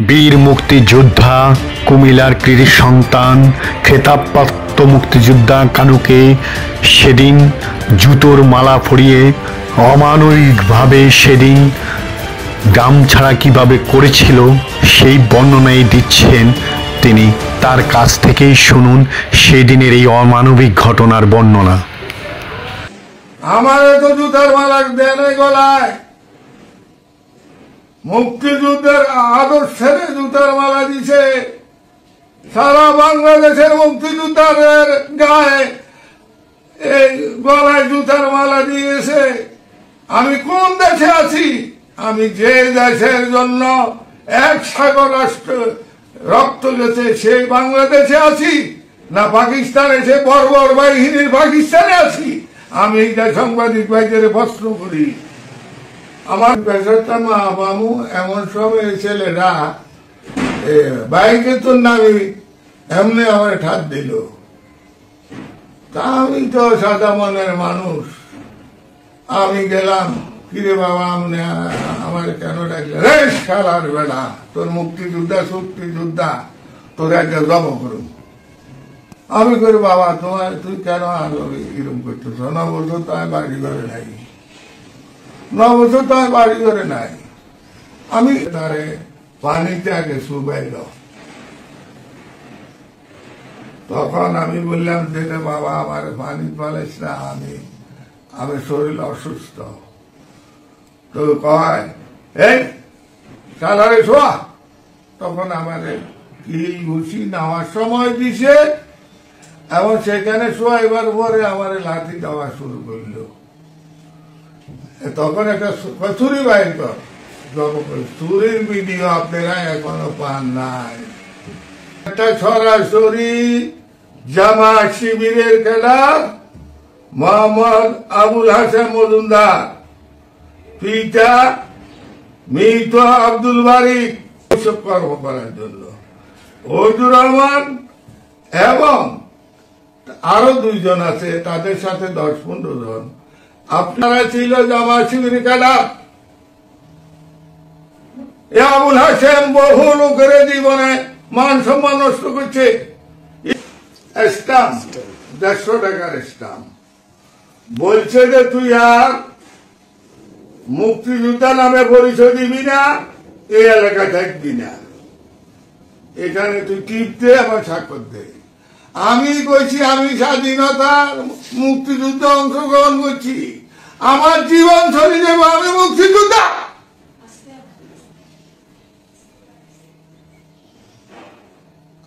বীর মুক্তিযোদ্ধা কুমিল্লার কৃতি সন্তান খেতাবপ্রাপ্ত মুক্তিযোদ্ধা কানুকে সেদিন জুতোর মালা পরিয়ে অমানবিকভাবে সেদিন গ্রাম ছাড়া কিভাবে করেছিল সেই বর্ণনাই দিচ্ছেন তিনি। তার কাছ থেকেই শুনুন সেদিনের এই অমানবিক ঘটনার বর্ণনা। আমার তো জুতার মালা দেন গলায়, মুক্তিযুদ্ধের আদর্শের জুতার মালা দিছে। সারা বাংলাদেশের মুক্তিযোদ্ধাদের গায়ে এই গলায় জুতার মালা দিয়েছে। আমি কোন দেশে আছি? আমি যে দেশের জন্য এক সাগর রাষ্ট্র রক্ত গেছে সেই বাংলাদেশে আছি, না পাকিস্তানে সে বর্বর বাহিনীর পাকিস্তানে আছি? আমি এইটা সাংবাদিক ভাইদের প্রশ্ন করি। আমার পেশাটা মা মামু এমন সব ছেলেরা বাইকে তো নামি এমনি আমার ঠাত দিল। তা আমি তো সাদা মনের মানুষ, আমি গেলাম, কিরে বাবা আপনি আমার কেন ডাকলে? রে শালার বেড়া, তোর মুক্তিযোদ্ধা শক্তিযোদ্ধা, তোর একটা জব করুন। আমি করি বাবা তোমার তুই কেন এরকম করতেছ? 9 বছর তো আমি বাড়ি ঘরে নাই, 9 বছর তো আমি বাড়ি ঘরে নাই। আমি তারে পানিতে আগে শুবাইল। তখন আমি বললাম যে বাবা আমার পানি পালাইস না, আমি শরীর অসুস্থ। তো কয় এই সালারে শোয়া। তখন আমারে কিল ঘুষি নেওয়ার সময় দিছে এবং সেখানে শোয়াইবার পরে আমার লাঠি দেওয়া শুরু করল। তখন একটা ছুরি বাইর কর, ছুরির ভিডিও আপনারা এখনো পান নাই। একটা সরাসরি জামা শিবিরের খেলা, মোহাম্মদ আবুল হাসান মজুমদার, পিতা মৃত আব্দুল বারিক কর্ম করার জন্য, ওজুর রহমান এবং আরো 2 জন আছে, তাদের সাথে 10-15 জন। আপনারা ছিল জামা শিবির খেলা। আবুল হাসেম বহু লোকের জীবনে মান সম্মান নষ্ট করছে। স্টাম্প 150 টাকার স্টাম্প বলছে যে তুই আর মুক্তিযোদ্ধা নামে পরিচয় দিবি না, এই এলাকায় থাকবি না, এখানে তুই টিপ দে আবার স্বাক্ষর দে। আমি কইছি আমি স্বাধীনতা মুক্তিযুদ্ধে অংশগ্রহণ করছি, আমার জীবন ছড়ি দেব, আমি মুক্তিযোদ্ধা।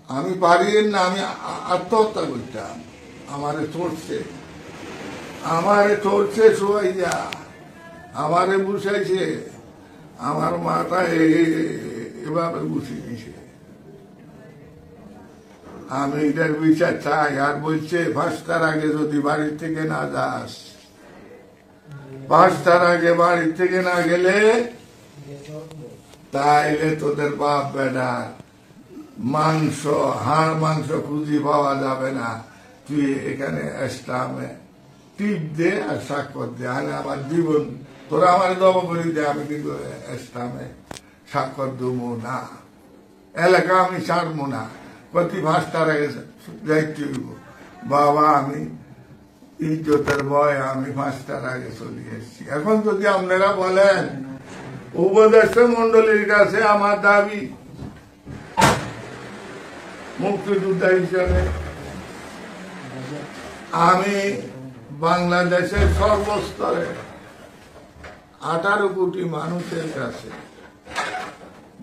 আমি পারি না, আমি আত্মহত্যা করতাম। আমারে চড়ছে শোয়াইয়া, আমারে বুঝাইছে, আমার মাথা এভাবে বুঝিয়ে দিছে। আমি এটার বিচার চাই। আর বলছে 5টার আগে যদি বাড়ির থেকে না যাস, 5টার আগে বাড়ির থেকে না গেলে তাইলে তোদের বাপ বেটা মাংস, হাড় মাংস খুঁজি পাওয়া যাবে না। তুই এখানে ইসলামে টিপ দে আর স্বাক্ষর দে, আরে আমার জীবন তোরা আমার জব করি দে, আমি কিন্তু ইসলামে স্বাক্ষর দেবো না, এলাকা আমি ছাড়বো না। প্রতি 5টার আগে যাইতে হইব। বাবা আমি ইজ্জতের ভয় আমি 5টার আগে চলে এসেছি। এখন যদি আপনারা বলেন উপদেষ্টা মন্ডলীর কাছে আমার দাবি মুক্তিযোদ্ধা হিসাবে, আমি বাংলাদেশের সর্বস্তরে 18 কোটি মানুষের কাছে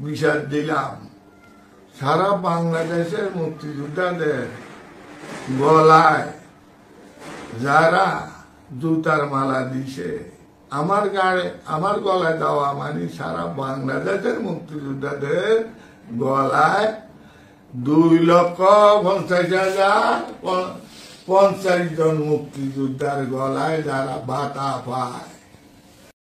বিচার দিলাম, সারা বাংলাদেশের মুক্তিযোদ্ধাদের গলায় যারা জুতার মালা দিছে, আমার গলায় দেওয়া মানে সারা বাংলাদেশের মুক্তিযোদ্ধাদের গলায় 2,50,50 জন মুক্তিযোদ্ধার গলায় যারা ভাতা পায়,